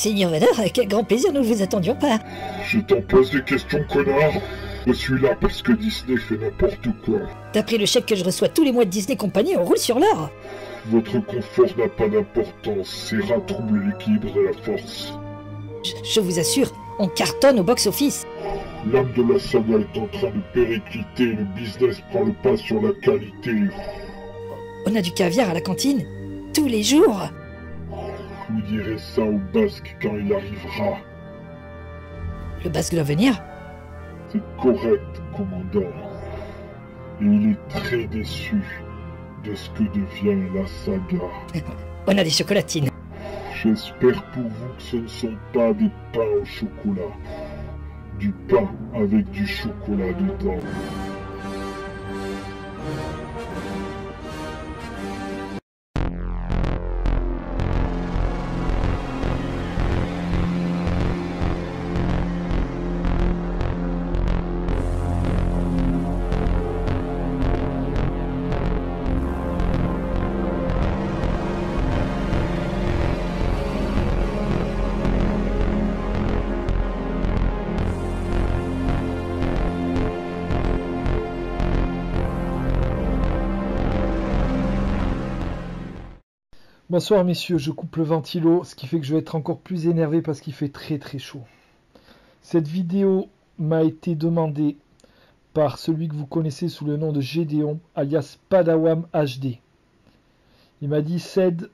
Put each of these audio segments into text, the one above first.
Seigneur Vador, quel grand plaisir, nous ne vous attendions pas. Je t'en pose des questions, connard. Je suis là parce que Disney fait n'importe quoi. D'après le chèque que je reçois tous les mois de Disney Company, on roule sur l'or. Votre confort n'a pas d'importance, c'est troubler l'équilibre de la force. Je vous assure, on cartonne au box-office. L'âme de la saga est en train de péricliter, le business prend le pas sur la qualité. On a du caviar à la cantine, tous les jours. Vous direz ça au Basque quand il arrivera. Le Basque doit venir? C'est correct, commandant. Et il est très déçu de ce que devient la saga. On a des chocolatines. J'espère pour vous que ce ne sont pas des pains au chocolat. Du pain avec du chocolat dedans. Bonsoir messieurs, je coupe le ventilo, ce qui fait que je vais être encore plus énervé parce qu'il fait très très chaud. Cette vidéo m'a été demandée par celui que vous connaissez sous le nom de Gédéon, alias Padawam HD. Il m'a dit: Ced,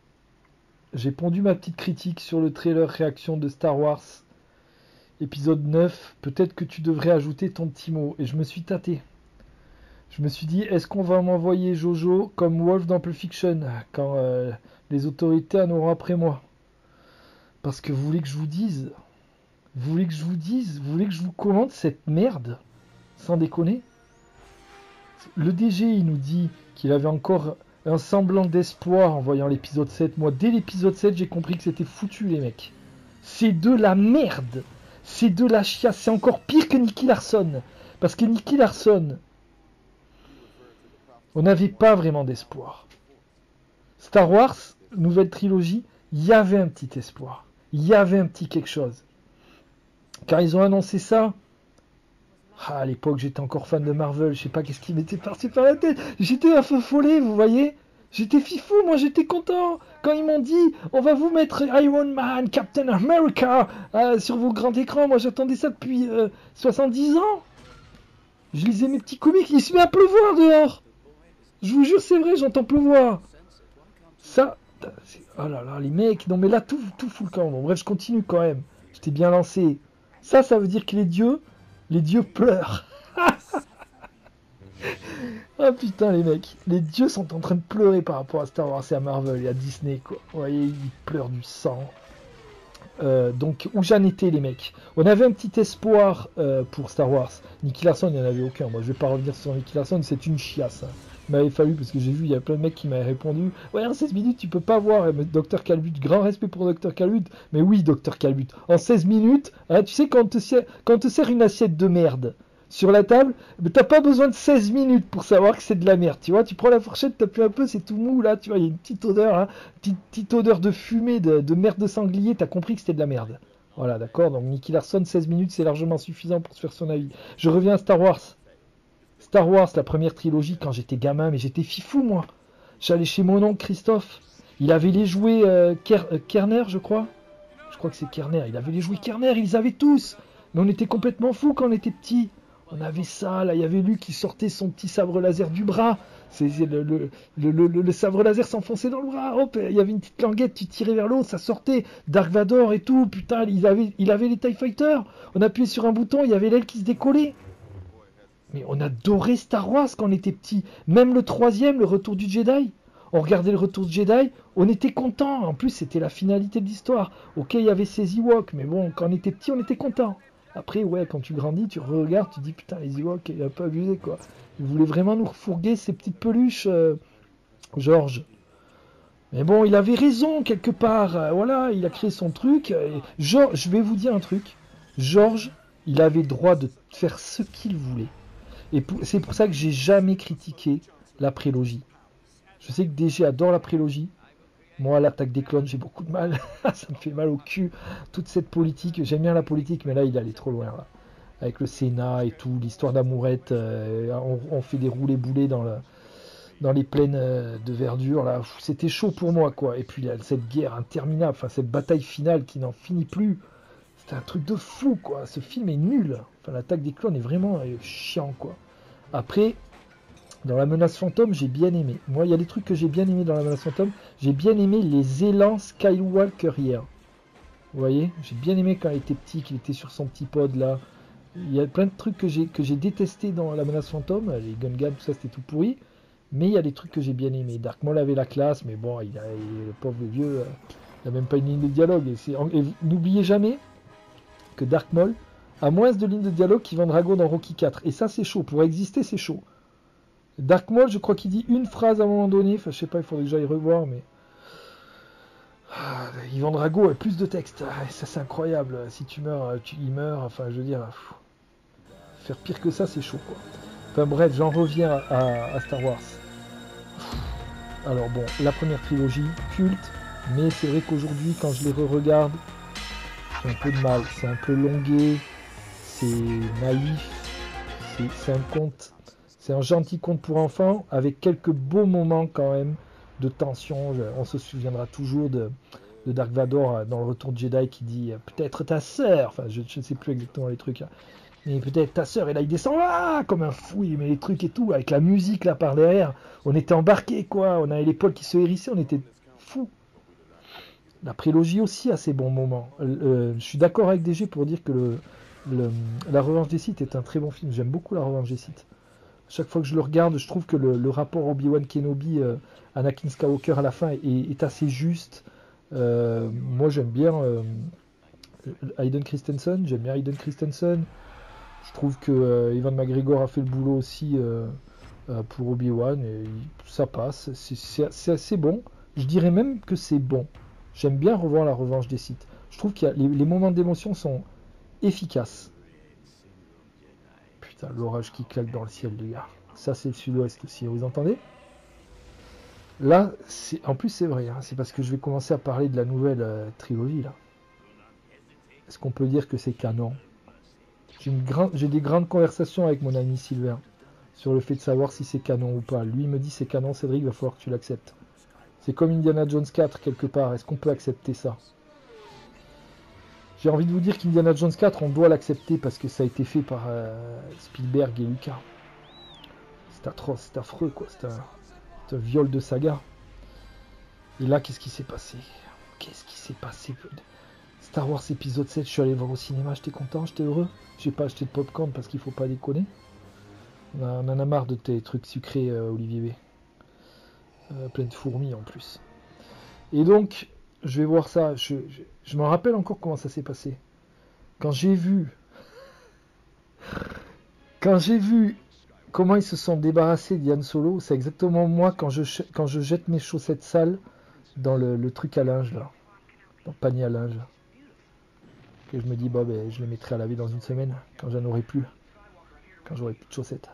j'ai pondu ma petite critique sur le trailer réaction de Star Wars épisode 9, peut-être que tu devrais ajouter ton petit mot. Et je me suis tâté. Je me suis dit, est-ce qu'on va m'envoyer Jojo comme Wolf dans Pulp Fiction quand les autorités en auront après moi? Parce que vous voulez que je vous dise, vous voulez que je vous commente cette merde? Sans déconner. Le DG, il nous dit qu'il avait encore un semblant d'espoir en voyant l'épisode 7. Moi, dès l'épisode 7, j'ai compris que c'était foutu, les mecs. C'est de la merde. C'est de la chiasse. C'est encore pire que Nicky Larson. Parce que Nicky Larson, on n'avait pas vraiment d'espoir. Star Wars, nouvelle trilogie, il y avait un petit espoir. Il y avait un petit quelque chose. Quand ils ont annoncé ça, à l'époque j'étais encore fan de Marvel, je sais pas qu'est-ce qui m'était parti par la tête. J'étais un feu follet, vous voyez. J'étais fifou, moi j'étais content. Quand ils m'ont dit, on va vous mettre Iron Man, Captain America sur vos grands écrans, moi j'attendais ça depuis 70 ans. Je lisais mes petits comics, il se met à pleuvoir dehors. Je vous jure, c'est vrai, j'entends pleuvoir. Ça, oh là là, les mecs, non mais là, tout fout le camp. Bon, bref, je continue quand même. J'étais bien lancé. Ça veut dire que les dieux pleurent. Ah putain, les mecs, les dieux sont en train de pleurer par rapport à Star Wars et à Marvel et à Disney, quoi. Vous voyez, ils pleurent du sang. Donc, où j'en étais, les mecs. On avait un petit espoir pour Star Wars. Nicky Larson, il n'y en avait aucun. Moi, je vais pas revenir sur Nicky Larson, c'est une chiasse. Hein. Il m'avait fallu, parce que j'ai vu, il y a plein de mecs qui m'avaient répondu: ouais, en 16 minutes, tu peux pas voir. Dr Calbut, grand respect pour Dr Calbut. Mais oui, Dr Calbut, en 16 minutes, hein, tu sais, quand on te sert une assiette de merde sur la table, mais t'as pas besoin de 16 minutes pour savoir que c'est de la merde, tu vois. Tu prends la fourchette, t'appuies un peu, c'est tout mou, là, tu vois, il y a une petite odeur, hein, petite odeur de fumée, de merde de sanglier, t'as compris que c'était de la merde. Voilà, d'accord, donc Nicky Larson, 16 minutes, c'est largement suffisant pour se faire son avis. Je reviens à Star Wars. Star Wars, la première trilogie, quand j'étais gamin, mais j'étais fifou, moi. J'allais chez mon oncle Christophe, il avait les jouets Kerner, je crois. Je crois que c'est Kerner, il avait les jouets Kerner, ils les avaient tous. Mais on était complètement fous quand on était petits. On avait ça, là, il y avait lui qui sortait son petit sabre laser du bras. C'est le sabre laser s'enfonçait dans le bras. Hop, il y avait une petite languette, tu tirais vers l'autre, ça sortait. Dark Vador et tout, putain, il avait les TIE Fighters. On appuyait sur un bouton, il y avait l'aile qui se décollait. Mais on adorait Star Wars quand on était petit. Même le 3e, le retour du Jedi. On regardait le retour du Jedi, on était content. En plus, c'était la finalité de l'histoire. Ok, il y avait ces Ewoks, mais bon, quand on était petit, on était content. Après, ouais, quand tu grandis, tu regardes, tu dis putain, les Ewoks, il a pas abusé, quoi. Il voulait vraiment nous refourguer ces petites peluches, George. Mais bon, il avait raison, quelque part. Voilà, il a créé son truc. George, je vais vous dire un truc. George, il avait le droit de faire ce qu'il voulait. Et c'est pour ça que j'ai jamais critiqué la prélogie. Je sais que DG adore la prélogie. Moi, l'attaque des clones, j'ai beaucoup de mal. Ça me fait mal au cul. Toute cette politique, j'aime bien la politique, mais là, il allait trop loin. Là. Avec le Sénat et tout, l'histoire d'Amourette, on fait des roulés-boulés dans les plaines de verdure. Là, c'était chaud pour moi, quoi. Et puis cette guerre interminable, enfin cette bataille finale qui n'en finit plus. C'était un truc de fou, quoi. Ce film est nul. Enfin, l'attaque des clones est vraiment chiant, quoi. Après, dans La Menace Fantôme, j'ai bien aimé. Moi, il y a des trucs que j'ai bien aimé dans La Menace Fantôme. J'ai bien aimé les élans Skywalkeriens. Vous voyez, j'ai bien aimé quand il était petit, qu'il était sur son petit pod là. Il y a plein de trucs que j'ai détesté dans La Menace Fantôme. Les Gungans, tout ça, c'était tout pourri. Mais il y a des trucs que j'ai bien aimé. Dark Maul avait la classe, mais bon, le pauvre vieux, il n'a même pas une ligne de dialogue. Et n'oubliez jamais que Dark Maul a moins de lignes de dialogue qu'Ivan Drago dans Rocky 4. Et ça, c'est chaud. Pour exister, c'est chaud. Dark Maul, je crois qu'il dit une phrase à un moment donné. Enfin, je sais pas, il faudrait que j'aille revoir, mais... Ivan Drago a plus de texte. Ça, c'est incroyable. Si tu meurs, il meurt. Enfin, je veux dire... Faire pire que ça, c'est chaud, quoi. Enfin bref, j'en reviens à Star Wars. Alors bon, la première trilogie, culte, mais c'est vrai qu'aujourd'hui, quand je les re-regarde, j'ai un peu de mal. C'est un peu longué, c'est naïf, c'est un conte, c'est un gentil conte pour enfants, avec quelques beaux moments quand même de tension. On se souviendra toujours de Dark Vador dans le Retour de Jedi qui dit « peut-être ta sœur », enfin je ne sais plus exactement les trucs, hein. Mais peut-être ta sœur, et là il descend comme un fou, il met les trucs et tout, avec la musique là par derrière, on était embarqués quoi, on avait l'épaule qui se hérissait, on était fous. La prélogie aussi a ses bons moments. Je suis d'accord avec DG pour dire que La Revanche des Sith est un très bon film, j'aime beaucoup La Revanche des Sith. Chaque fois que je le regarde, je trouve que le rapport Obi-Wan Kenobi, Anakin Skywalker à la fin est assez juste. Moi j'aime bien Hayden Christensen, Je trouve que Ewan McGregor a fait le boulot aussi pour Obi-Wan et ça passe. C'est assez bon. Je dirais même que c'est bon. J'aime bien revoir La Revanche des Sith. Je trouve que les moments d'émotion sont efficaces. Putain, l'orage qui claque dans le ciel, les gars. Ça, c'est le sud-ouest aussi, vous entendez? Là, en plus, c'est vrai. Hein, c'est parce que je vais commencer à parler de la nouvelle trilogie, là. Est-ce qu'on peut dire que c'est canon? J'ai des grandes conversations avec mon ami Sylvain sur le fait de savoir si c'est canon ou pas. Lui il me dit c'est canon, Cédric, il va falloir que tu l'acceptes. C'est comme Indiana Jones 4 quelque part. Est-ce qu'on peut accepter ça? J'ai envie de vous dire qu'Indiana Jones 4, on doit l'accepter parce que ça a été fait par Spielberg et Lucas. C'est atroce, c'est affreux quoi. C'est un viol de saga. Et là, qu'est-ce qui s'est passé? Qu'est-ce qui s'est passé? Star Wars épisode 7, je suis allé voir au cinéma, j'étais content, j'étais heureux. J'ai pas acheté de popcorn parce qu'il faut pas déconner. On en a marre de tes trucs sucrés, Olivier B. Plein de fourmis en plus. Et donc, je vais voir ça. Je me rappelle encore comment ça s'est passé. Quand j'ai vu comment ils se sont débarrassés d'Yan Solo, c'est exactement moi quand je jette mes chaussettes sales dans le truc à linge là. Dans le panier à linge. Que je me dis, je les mettrai à laver dans une semaine, quand j'en aurai plus. Quand j'aurai plus de chaussettes.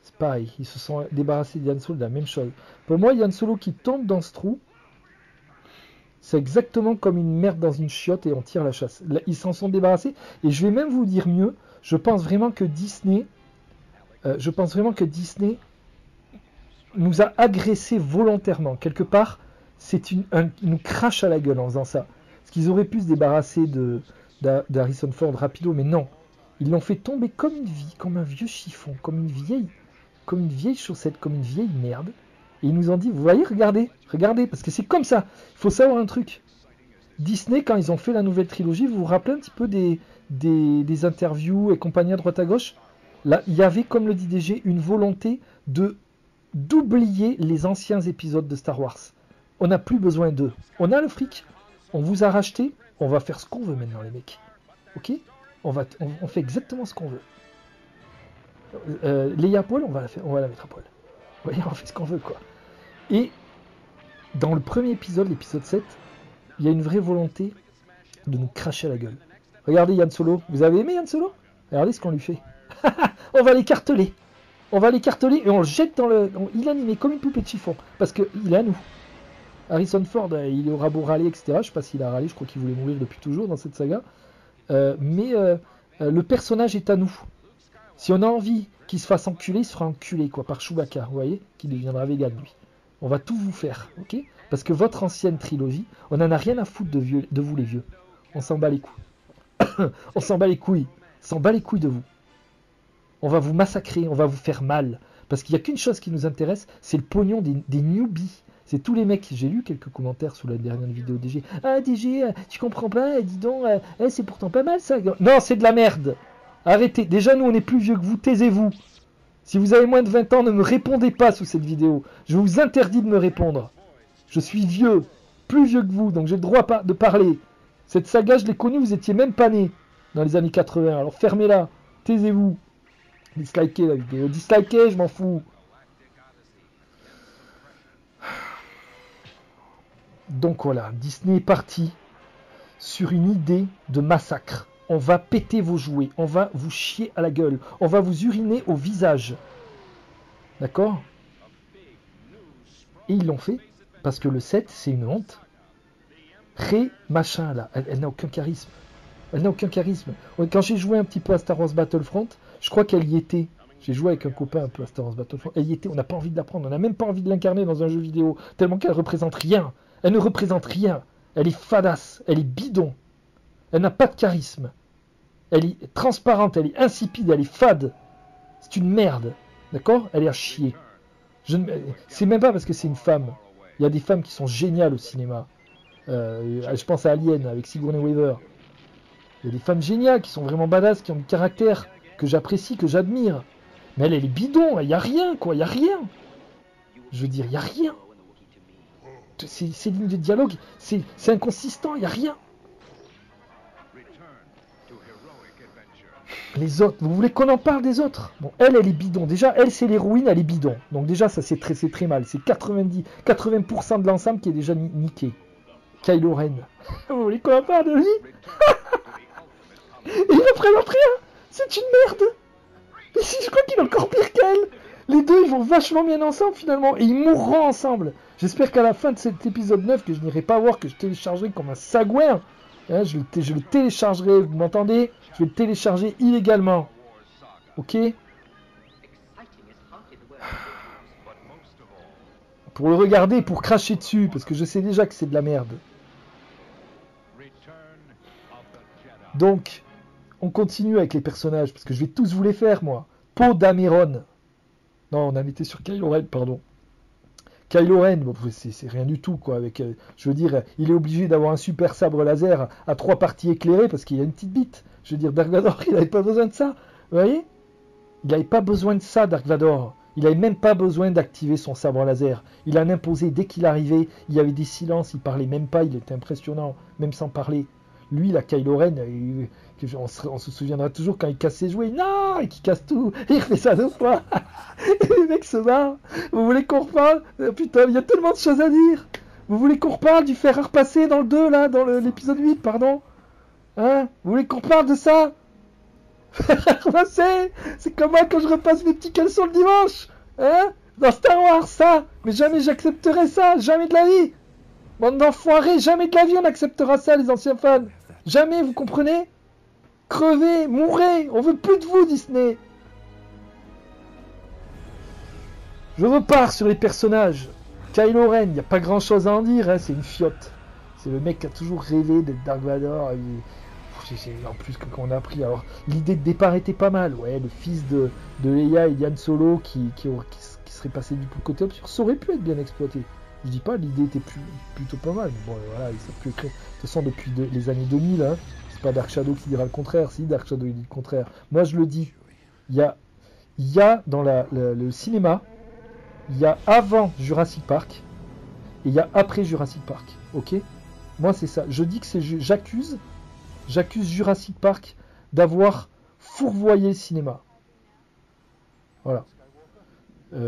C'est pareil, ils se sont débarrassés d'Yan Solo de la même chose. Pour moi, Yan Solo qui tombe dans ce trou, c'est exactement comme une merde dans une chiotte et on tire la chasse. Là, ils s'en sont débarrassés, et je vais même vous dire mieux, je pense vraiment que Disney nous a agressés volontairement. Quelque part, ils nous crachent à la gueule en faisant ça. Parce qu'ils auraient pu se débarrasser d'Harrison Ford rapido, mais non. Ils l'ont fait tomber comme un vieux chiffon, comme une vieille chaussette, comme une vieille merde. Et ils nous ont dit, vous voyez, regardez, parce que c'est comme ça. Il faut savoir un truc. Disney, quand ils ont fait la nouvelle trilogie, vous vous rappelez un petit peu des interviews et compagnie à droite à gauche? Là, il y avait, comme le dit DG, une volonté d'oublier les anciens épisodes de Star Wars. On n'a plus besoin d'eux. On a le fric. On vous a racheté, on va faire ce qu'on veut maintenant les mecs. Ok? On fait exactement ce qu'on veut. Leia Paul, on va la mettre à poil. Vous voyez, on fait ce qu'on veut quoi. Et dans le premier épisode, l'épisode 7, il y a une vraie volonté de nous cracher à la gueule. Regardez Yan Solo. Vous avez aimé Yan Solo? Regardez ce qu'on lui fait. On va l'écarteler. Et on le jette dans le... Il est animé comme une poupée de chiffon. Parce qu'il est à nous. Harrison Ford, il aura beau râler, etc. Je sais pas s'il a râlé, je crois qu'il voulait mourir depuis toujours dans cette saga. Mais le personnage est à nous. Si on a envie qu'il se fasse enculer, il se fera enculer quoi, par Chewbacca, vous voyez, qui deviendra vegan lui. On va tout vous faire, ok? Parce que votre ancienne trilogie, on en a rien à foutre de vous les vieux. On s'en bat les couilles. On s'en bat les couilles. On s'en bat les couilles de vous. On va vous massacrer, on va vous faire mal. Parce qu'il n'y a qu'une chose qui nous intéresse, c'est le pognon des newbies. C'est tous les mecs, j'ai lu quelques commentaires sous la dernière vidéo DG. Ah DG, tu comprends pas, dis donc, c'est pourtant pas mal ça. Non, c'est de la merde. Arrêtez, déjà nous on est plus vieux que vous, taisez-vous. Si vous avez moins de 20 ans, ne me répondez pas sous cette vidéo. Je vous interdis de me répondre. Je suis vieux, plus vieux que vous, donc j'ai le droit de parler. Cette saga, je l'ai connue, vous étiez même pas nés dans les années 80. Alors fermez-la, taisez-vous. Dislikez la vidéo, dislikez, je m'en fous. Donc voilà, Disney est parti sur une idée de massacre. On va péter vos jouets, on va vous chier à la gueule, on va vous uriner au visage. D'accord? Et ils l'ont fait, parce que le 7, c'est une honte. Rey, machin, là, elle n'a aucun charisme. Elle n'a aucun charisme. Quand j'ai joué un petit peu à Star Wars Battlefront, je crois qu'elle y était. J'ai joué avec un copain un peu à Star Wars Battlefront. Elle y était, on n'a pas envie de la prendre, on n'a même pas envie de l'incarner dans un jeu vidéo, tellement qu'elle représente rien. Elle ne représente rien. Elle est fadasse, elle est bidon. Elle n'a pas de charisme. Elle est transparente, elle est insipide, elle est fade. C'est une merde. D'accord? Elle est à chier. C'est même pas parce que c'est une femme. Il y a des femmes qui sont géniales au cinéma. Je pense à Alien avec Sigourney Weaver. Il y a des femmes géniales qui sont vraiment badass, qui ont du caractère, que j'apprécie, que j'admire. Mais elle est bidon, il n'y a rien, quoi, il n'y a rien. Je veux dire, il n'y a rien. Ces lignes de dialogue, c'est inconsistant, il n'y a rien. Les autres, vous voulez qu'on en parle des autres? Bon, elle est bidon. Déjà, elle, c'est l'héroïne, elle est bidon. Donc déjà, ça, c'est très mal. C'est 80% de l'ensemble qui est déjà niqué. Kylo Ren. Vous voulez qu'on en parle de lui? Et il représente rien. C'est une merde. Mais je crois qu'il est encore pire qu'elle. Les deux, ils vont vachement bien ensemble, finalement. Et ils mourront ensemble. J'espère qu'à la fin de cet épisode 9, que je n'irai pas voir, que je téléchargerai comme un sagouin. Hein, je le téléchargerai, vous m'entendez? Je vais le télécharger illégalement. Ok? Pour le regarder, pour cracher dessus, parce que je sais déjà que c'est de la merde. Donc, on continue avec les personnages, parce que je vais tous vous les faire, moi. Poe Dameron. Non, on a été sur Kylo Ren, pardon. Kylo Ren, bon, c'est rien du tout, quoi. Avec, je veux dire, il est obligé d'avoir un super sabre laser à 3 parties éclairées, parce qu'il a une petite bite. Je veux dire, Dark Vador, il n'avait pas besoin de ça. Vous voyez? Il n'avait pas besoin de ça, Dark Vador. Il n'avait même pas besoin d'activer son sabre laser. Il en imposait dès qu'il arrivait. Il y avait des silences, il parlait même pas. Il était impressionnant, même sans parler. Lui, la Kylo Ren, on se souviendra toujours quand il casse ses jouets. Non, et qu'il casse tout. Il refait ça 2 fois. Et les mecs se barrent. Vous voulez qu'on reparle? Putain, il y a tellement de choses à dire. Vous voulez qu'on reparle du fer à repasser dans le 2, là, dans l'épisode 8, pardon? Hein? Vous voulez qu'on reparle de ça? Fer à repasser? C'est comme moi quand je repasse mes petits caleçons le dimanche. Hein? Dans Star Wars, ça. Mais jamais j'accepterai ça. Jamais de la vie. Bande d'enfoirés, jamais de la vie on acceptera ça, les anciens fans. Jamais, vous comprenez? Crevez, mourrez, on veut plus de vous, Disney. Je repars sur les personnages. Kylo Ren, il n'y a pas grand chose à en dire, hein, c'est une fiotte. C'est le mec qui a toujours rêvé d'être Dark Vador. En plus qu'on a appris. Alors, l'idée de départ était pas mal. Ouais, le fils de Leia et Han Solo qui serait passé du côté obscur, ça aurait pu être bien exploité. Je dis pas, l'idée était plutôt pas mal. Bon, voilà, ils savent plus écrire. De toute façon, depuis les années 2000, hein, c'est pas Dark Shadow qui dira le contraire. Si, Dark Shadow il dit le contraire. Moi, je le dis. Il y a dans le cinéma, il y a avant Jurassic Park et il y a après Jurassic Park. Ok? Moi, c'est ça. Je dis que j'accuse Jurassic Park d'avoir fourvoyé le cinéma. Voilà.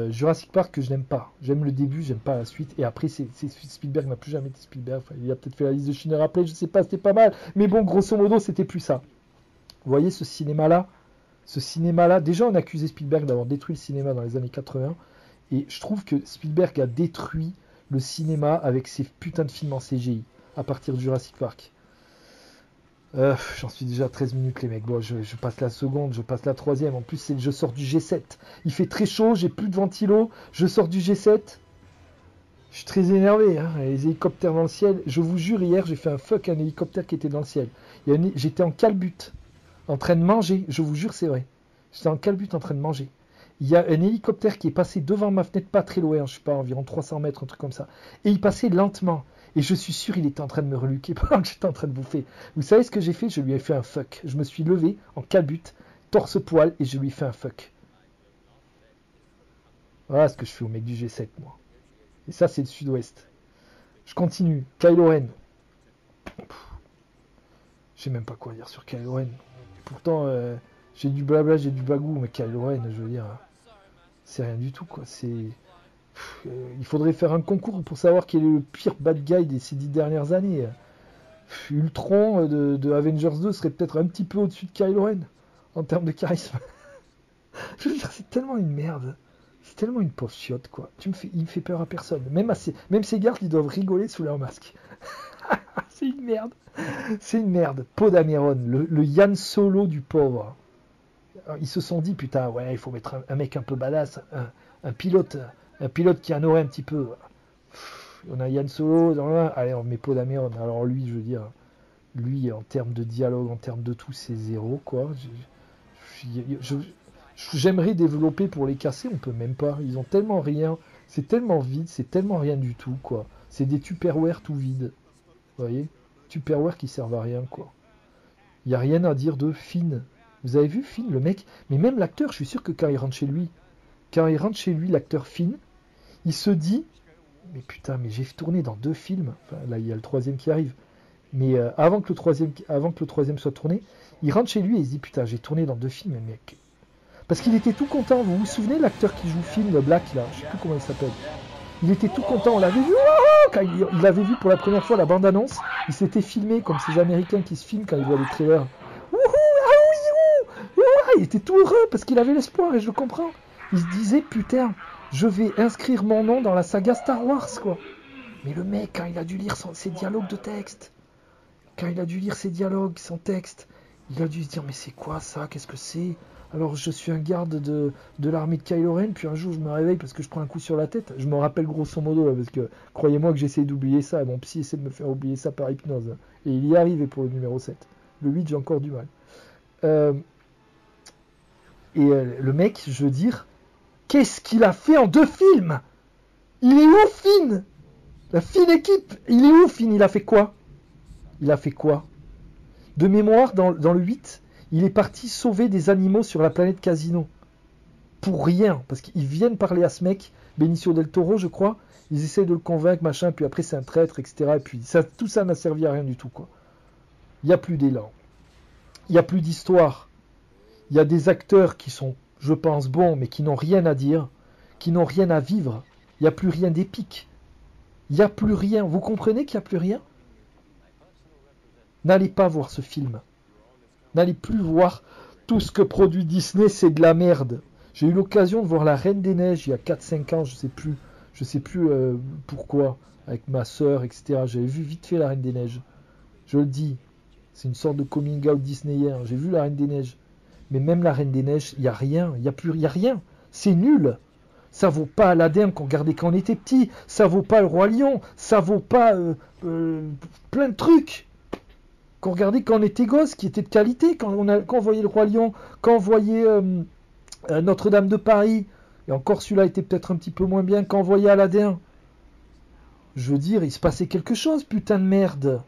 Jurassic Park que je n'aime pas. J'aime le début, j'aime pas la suite. Et après, Spielberg n'a plus jamais été Spielberg. Enfin, il a peut-être fait la liste de Schindler après, je sais pas, c'était pas mal. Mais bon, grosso modo, c'était plus ça. Vous voyez ce cinéma-là? Déjà, on accusait Spielberg d'avoir détruit le cinéma dans les années 80. Et je trouve que Spielberg a détruit le cinéma avec ces putains de films en CGI à partir de Jurassic Park. J'en suis déjà à 13 minutes les mecs. Bon, je passe la seconde, je passe la troisième. En plus, je sors du G7. Il fait très chaud, j'ai plus de ventilo. Je sors du G7. Je suis très énervé. Hein. Les hélicoptères dans le ciel. Je vous jure, hier, j'ai fait un fuck à un hélicoptère qui était dans le ciel. J'étais en calbute, en train de manger. Je vous jure, c'est vrai. J'étais en calbute en train de manger. Il y a un hélicoptère qui est passé devant ma fenêtre, pas très loin, je sais pas, environ 300 mètres, un truc comme ça. Et il passait lentement. Et je suis sûr il était en train de me reluquer pendant que j'étais en train de bouffer. Vous savez ce que j'ai fait? Je lui ai fait un fuck. Je me suis levé en calbute, torse-poil, et je lui ai fait un fuck. Voilà ce que je fais au mec du G7, moi. Et ça, c'est le sud-ouest. Je continue. Kylo Ren. Je sais même pas quoi dire sur Kylo Ren. Pourtant, j'ai du blabla, j'ai du bagou, mais Kylo Ren, je veux dire, c'est rien du tout, quoi. Il faudrait faire un concours pour savoir quel est le pire bad guy de ces 10 dernières années. Ultron de Avengers 2 serait peut-être un petit peu au-dessus de Kylo Ren en termes de charisme. Je veux dire, c'est tellement une merde. C'est tellement une pauvre chiotte, quoi. Il me fait peur à personne. Même ses gardes, ils doivent rigoler sous leur masque. C'est une merde. C'est une merde. Poe Dameron, le Yann Solo du pauvre. Ils se sont dit, putain, ouais, il faut mettre un mec un peu badass, un pilote qui en aurait un petit peu. On a Yann Solo, allez, on met Poe Dameron. Alors lui, je veux dire, lui, en termes de dialogue, en termes de tout, c'est zéro, quoi. J'aimerais développer pour les casser, on peut même pas. Ils ont tellement rien, c'est tellement vide, c'est tellement rien du tout, quoi. C'est des Tupperware tout vides. Vous voyez? Tupperware qui servent à rien, quoi. Il n'y a rien à dire de Finn. Vous avez vu Finn, le mec? Mais même l'acteur, je suis sûr que quand il rentre chez lui, l'acteur Finn, il se dit, mais putain, mais j'ai tourné dans 2 films. Enfin, là, il y a le 3e qui arrive. Mais avant que le troisième soit tourné, il rentre chez lui et il se dit, putain, j'ai tourné dans 2 films, mec. Parce qu'il était tout content. Vous vous souvenez, l'acteur qui joue Finn, le Black, là, je sais plus comment il s'appelle. Il était tout content, on l'avait vu. Quand il avait vu pour la première fois la bande-annonce, il s'était filmé comme ces Américains qui se filment quand ils voient les trailers. Il était tout heureux parce qu'il avait l'espoir et je le comprends. Il se disait, putain, je vais inscrire mon nom dans la saga Star Wars, quoi. Mais le mec, quand il a dû lire ses dialogues de texte, son texte, il a dû se dire, mais c'est quoi ça? Qu'est-ce que c'est? Alors je suis un garde de l'armée de Kylo Ren, puis un jour je me réveille parce que je prends un coup sur la tête. Je me rappelle grosso modo, là, parce que croyez-moi que j'essaie d'oublier ça, mon psy essaie de me faire oublier ça par hypnose. Et il y est arrivé pour le numéro 7. Le 8, j'ai encore du mal. Le mec, je veux dire, qu'est-ce qu'il a fait en 2 films? Il est où, Finn? La fine équipe, il est où, Finn? Il a fait quoi? De mémoire, dans le 8, il est parti sauver des animaux sur la planète Casino. Pour rien, parce qu'ils viennent parler à ce mec, Benicio del Toro, je crois, ils essayent de le convaincre, machin, puis après c'est un traître, etc. Et puis tout ça n'a servi à rien du tout, quoi. Il n'y a plus d'élan. Il n'y a plus d'histoire. Il y a des acteurs qui sont, je pense, bons, mais qui n'ont rien à dire, qui n'ont rien à vivre. Il n'y a plus rien d'épique. Il n'y a plus rien. Vous comprenez qu'il n'y a plus rien? N'allez pas voir ce film. N'allez plus voir tout ce que produit Disney, c'est de la merde. J'ai eu l'occasion de voir La Reine des Neiges il y a 4-5 ans, je sais plus pourquoi, avec ma soeur, etc. J'avais vu vite fait La Reine des Neiges. Je le dis, c'est une sorte de coming out disneyen. J'ai vu La Reine des Neiges. Mais même La Reine des Neiges, il n'y a rien, il y a rien. C'est nul. Ça vaut pas Aladdin qu'on regardait quand on était petit. Ça vaut pas Le Roi Lion. Ça vaut pas plein de trucs qu'on regardait quand on était gosse, qui étaient de qualité. Quand on voyait Le Roi Lion, quand on voyait Notre-Dame de Paris, et encore celui-là était peut-être un petit peu moins bien, quand on voyait Aladdin. Je veux dire, il se passait quelque chose, putain de merde.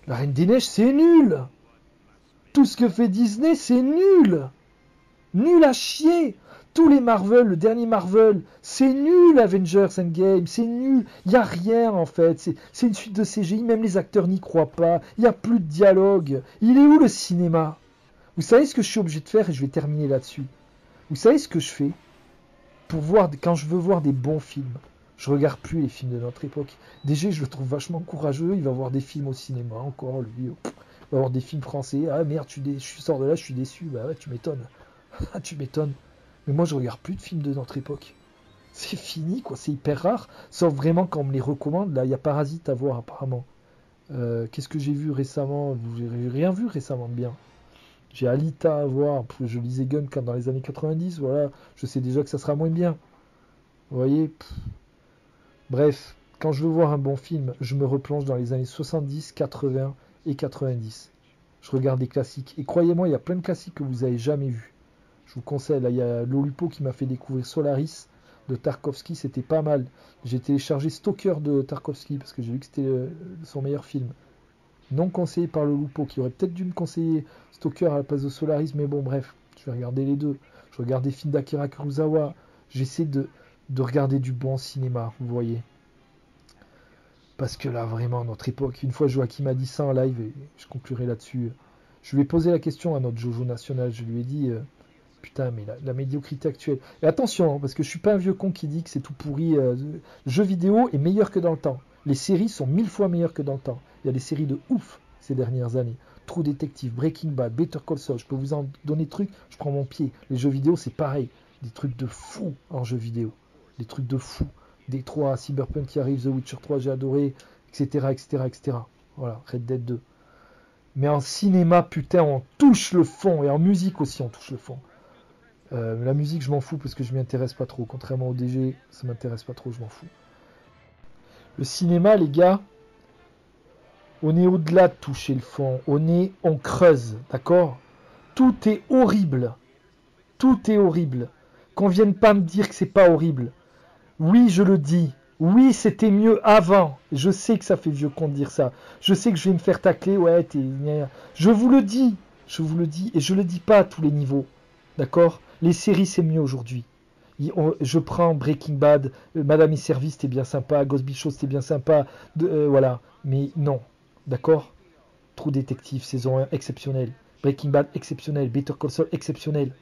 La Reine des Neiges, c'est nul. Tout ce que fait Disney, c'est nul. Nul à chier. Tous les Marvel, le dernier Marvel, c'est nul. Avengers Endgame, c'est nul. Il n'y a rien en fait. C'est une suite de CGI, même les acteurs n'y croient pas. Il n'y a plus de dialogue. Il est où le cinéma? Vous savez ce que je suis obligé de faire et je vais terminer là-dessus. Vous savez ce que je fais pour voir, quand je veux voir des bons films? Je regarde plus les films de notre époque. DG, je le trouve vachement courageux. Il va voir des films au cinéma encore, lui. Il va voir des films français. Ah merde, je sors de là, je suis déçu. Bah ouais, tu m'étonnes. Tu m'étonnes. Mais moi, je regarde plus de films de notre époque. C'est fini, quoi. C'est hyper rare. Sauf vraiment quand on me les recommande. Là, il y a Parasite à voir, apparemment. Qu'est-ce que j'ai vu récemment? J'ai rien vu récemment de bien. J'ai Alita à voir. Je lisais Gun quand dans les années 90. Voilà. Je sais déjà que ça sera moins bien. Vous voyez? Bref. Quand je veux voir un bon film, je me replonge dans les années 70, 80 et 90. Je regarde des classiques. Et croyez-moi, il y a plein de classiques que vous n'avez jamais vus. Je vous conseille. Là, il y a Lolupo qui m'a fait découvrir Solaris de Tarkovsky. C'était pas mal. J'ai téléchargé Stalker de Tarkovsky parce que j'ai vu que c'était son meilleur film. Non conseillé par Lolupo, qui aurait peut-être dû me conseiller Stalker à la place de Solaris. Mais bon, bref, je vais regarder les deux. Je regarde des films d'Akira Kurosawa. J'essaie de regarder du bon cinéma, vous voyez. Parce que là, vraiment, notre époque, une fois Joachim a dit ça en live, et je conclurai là-dessus. Je lui ai posé la question à notre Jojo national, je lui ai dit, putain, mais la médiocrité actuelle. Et attention, hein, parce que je suis pas un vieux con qui dit que c'est tout pourri. Le jeu vidéo est meilleur que dans le temps. Les séries sont 1000 fois meilleures que dans le temps. Il y a des séries de ouf ces dernières années. True Detective, Breaking Bad, Better Call Saul, je peux vous en donner des trucs, je prends mon pied. Les jeux vidéo, c'est pareil. Des trucs de fou en jeu vidéo. Des trucs de fou. D3, Cyberpunk qui arrive, The Witcher 3, j'ai adoré, etc., etc., etc. Voilà, Red Dead 2. Mais en cinéma, putain, on touche le fond. Et en musique aussi, on touche le fond. La musique, je m'en fous parce que je m'y intéresse pas trop. Contrairement au DG, ça m'intéresse pas trop, je m'en fous. Le cinéma, les gars, on est au-delà de toucher le fond. On creuse, d'accord? Tout est horrible. Tout est horrible. Qu'on vienne pas me dire que c'est pas horrible. Oui, je le dis. Oui, c'était mieux avant. Je sais que ça fait vieux con de dire ça. Je sais que je vais me faire tacler. Ouais, je vous le dis. Je vous le dis. Et je le dis pas à tous les niveaux. D'accord? Les séries, c'est mieux aujourd'hui. Je prends Breaking Bad. Madame et Service, c'était bien sympa. Ghost Bichot, c'était bien sympa. Voilà. Mais non. D'accord? True Detective, saison 1, exceptionnel. Breaking Bad, exceptionnel. Better Call Saul, exceptionnel.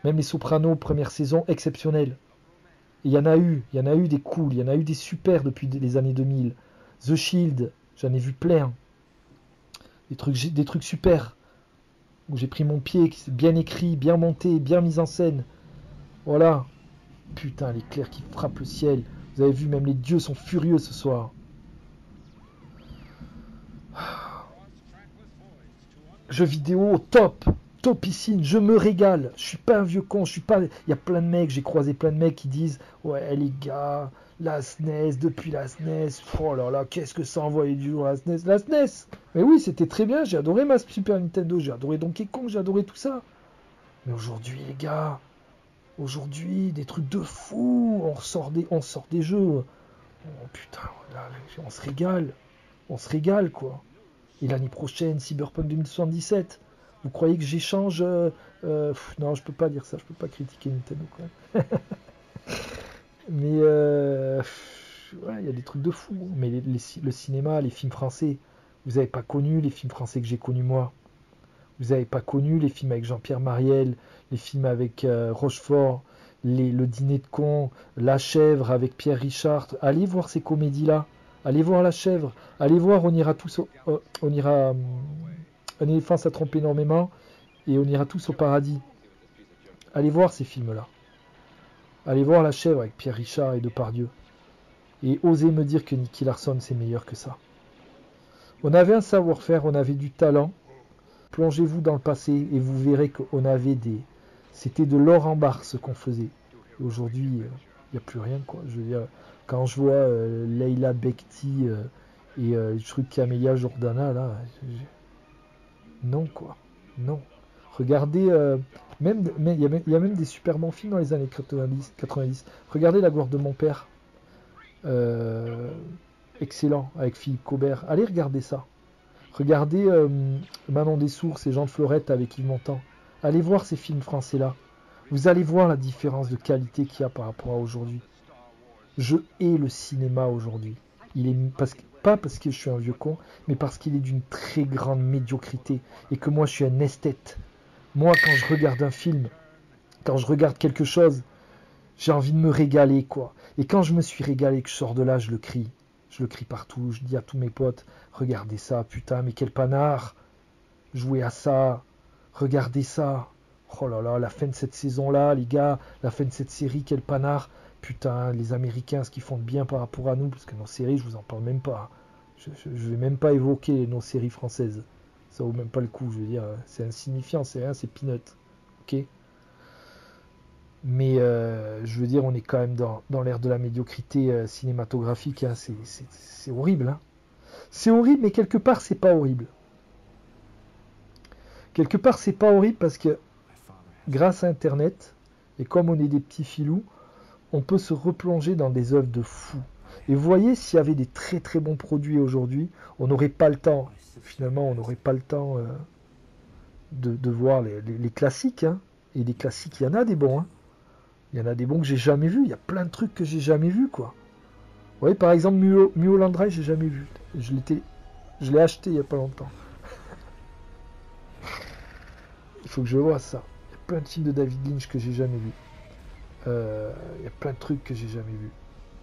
Même les Sopranos, première saison, exceptionnel. Il y en a eu des cools, il y en a eu des super depuis les années 2000. The Shield, j'en ai vu plein. Des trucs super. Où j'ai pris mon pied, qui c'est bien écrit, bien monté, bien mis en scène. Voilà. Putain, l'éclair qui frappe le ciel. Vous avez vu, même les dieux sont furieux ce soir. Jeux vidéo, top. Topissime, je me régale. Je suis pas un vieux con, je suis pas. Il y a plein de mecs, j'ai croisé plein de mecs qui disent ouais les gars, la SNES, depuis la SNES, oh là là, qu'est-ce que ça envoyait du jour la SNES, la SNES. Mais oui, c'était très bien, j'ai adoré ma Super Nintendo, j'ai adoré Donkey Kong, j'ai adoré tout ça. Mais aujourd'hui les gars, aujourd'hui des trucs de fou, on sort des jeux. Oh putain, là, on se régale quoi. Et l'année prochaine, Cyberpunk 2077. Vous croyez que j'échange non, je peux pas dire ça, je peux pas critiquer Nintendo quand même. Mais ouais, il y a des trucs de fou. Mais le cinéma, les films français, vous n'avez pas connu les films français que j'ai connus moi. Vous n'avez pas connu les films avec Jean-Pierre Mariel, les films avec Rochefort, le Dîner de con, La Chèvre avec Pierre Richard. Allez voir ces comédies-là. Allez voir La Chèvre. Allez voir On ira tous on ira Un éléphant ça trompe énormément et On ira tous au paradis. Allez voir ces films-là. Allez voir La Chèvre avec Pierre Richard et Depardieu. Et osez me dire que Nicky Larson c'est meilleur que ça. On avait un savoir-faire, on avait du talent. Plongez-vous dans le passé et vous verrez qu'on avait des... C'était de l'or en barre ce qu'on faisait. Et aujourd'hui, il n'y a plus rien quoi. Je veux dire, quand je vois Leila Bekti et le truc Camélia Jordana là... Non quoi, non. Regardez, il y a même des super bons films dans les années 90. Regardez La gloire de mon père. Excellent, avec Philippe Caubert. Allez regarder ça. Regardez Manon des Sources et Jean de Florette avec Yves Montand. Allez voir ces films français-là. Vous allez voir la différence de qualité qu'il y a par rapport à aujourd'hui. Je hais le cinéma aujourd'hui. Pas parce que je suis un vieux con, mais parce qu'il est d'une très grande médiocrité et que moi je suis un esthète. Moi quand je regarde un film, quand je regarde quelque chose, j'ai envie de me régaler quoi. Et quand je me suis régalé, que je sors de là, je le crie. Je le crie partout, je dis à tous mes potes, regardez ça, putain, mais quel panard. Jouez à ça, regardez ça. Oh là là, la fin de cette saison-là, les gars, la fin de cette série, quel panard. Putain, les Américains, ce qu'ils font de bien par rapport à nous, parce que nos séries, je vous en parle même pas. Je vais même pas évoquer nos séries françaises. Ça vaut même pas le coup, je veux dire, c'est insignifiant, c'est rien, c'est peanut. Ok. Mais je veux dire, on est quand même dans l'ère de la médiocrité cinématographique, hein. C'est horrible, hein. C'est horrible, mais quelque part, c'est pas horrible. Quelque part, c'est pas horrible parce que grâce à Internet, et comme on est des petits filous, on peut se replonger dans des œuvres de fous. Et vous voyez, s'il y avait des très très bons produits aujourd'hui, on n'aurait pas le temps. Finalement, on n'aurait pas le temps de voir les classiques. Hein. Et les classiques, il y en a des bons. Hein. Il y en a des bons que j'ai jamais vus. Il y a plein de trucs que j'ai jamais vus, quoi. Vous voyez, par exemple, Mulholland Drive, j'ai jamais vu. Je l'ai acheté il y a pas longtemps. Il faut que je vois ça. Il y a plein de films de David Lynch que j'ai jamais vus. Il y a plein de trucs que j'ai jamais vus.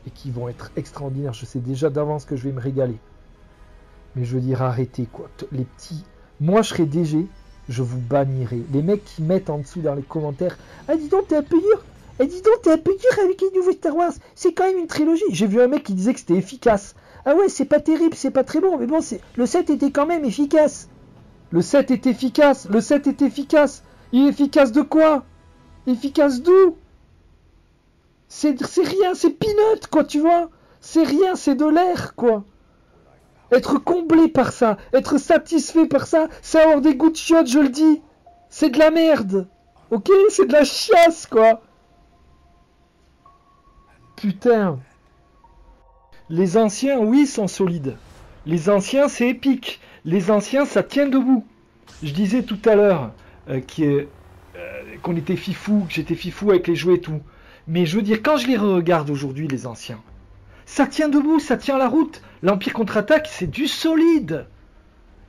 Et qui vont être extraordinaires. Je sais déjà d'avance que je vais me régaler. Mais je veux dire, arrêtez, quoi. Les petits... Moi, je serais DG, je vous bannirai. Les mecs qui mettent en dessous dans les commentaires « Ah, dis donc, t'es un peu dur. Ah, dis donc, t'es un peu dur avec les nouveaux Star Wars. C'est quand même une trilogie. » J'ai vu un mec qui disait que c'était efficace. Ah ouais, c'est pas terrible, c'est pas très bon. Mais bon, le 7 était quand même efficace. Le 7 est efficace. Le 7 est efficace. Il est efficace de quoi? Efficace d'où? C'est rien, c'est peanut, quoi, tu vois. C'est rien, c'est de l'air, quoi. Être comblé par ça, être satisfait par ça, c'est avoir des goûts de chiottes, je le dis. C'est de la merde. Ok? C'est de la chiasse, quoi. Putain. Les anciens, oui, sont solides. Les anciens, c'est épique. Les anciens, ça tient debout. Je disais tout à l'heure qu'on était fifou, que j'étais fifou avec les jouets et tout. Mais je veux dire, quand je les regarde aujourd'hui, les anciens, ça tient debout, ça tient la route. L'Empire contre-attaque, c'est du solide.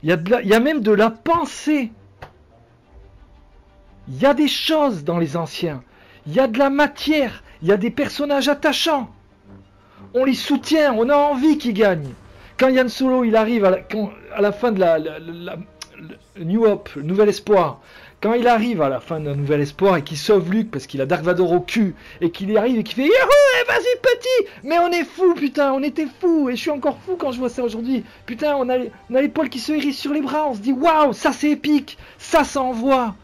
Il y a même de la pensée. Il y a des choses dans les anciens. Il y a de la matière. Il y a des personnages attachants. On les soutient, on a envie qu'ils gagnent. Quand Yann Solo, il arrive à la fin de le New Hope, le Nouvel Espoir, quand il arrive à la fin d'un Nouvel Espoir et qu'il sauve Luke parce qu'il a Dark Vador au cul et qu'il y arrive et qu'il fait Yahoo, vas-y petit, mais on est fou, putain, on était fou et je suis encore fou quand je vois ça aujourd'hui. Putain, on a les poils qui se hérissent sur les bras, on se dit waouh, ça c'est épique, ça envoie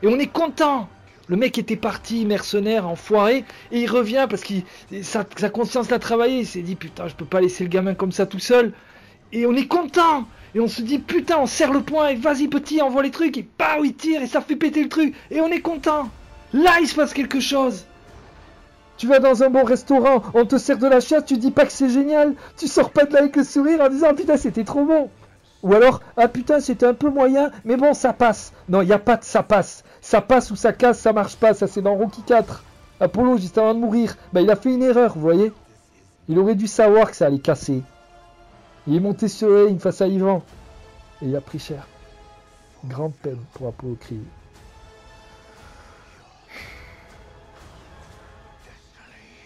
et on est content. Le mec était parti, mercenaire, enfoiré, et il revient parce que sa conscience l'a travaillé. Il s'est dit putain, je peux pas laisser le gamin comme ça tout seul. Et on est content. Et on se dit putain, on serre le poing et vas-y petit, envoie les trucs. Et paf, il tire et ça fait péter le truc. Et on est content. Là, il se passe quelque chose. Tu vas dans un bon restaurant, on te sert de la chasse, tu dis pas que c'est génial. Tu sors pas de là avec le sourire en disant putain, c'était trop bon. Ou alors, ah putain, c'était un peu moyen, mais bon, ça passe. Non, il n'y a pas de ça passe. Ça passe ou ça casse, ça marche pas. Ça, c'est dans Rocky 4. Apollo, juste avant de mourir, bah, il a fait une erreur, vous voyez. Il aurait dû savoir que ça allait casser. Il est monté sur le ring face à Ivan. Et il a pris cher. Grande peine pour Apollo Creed.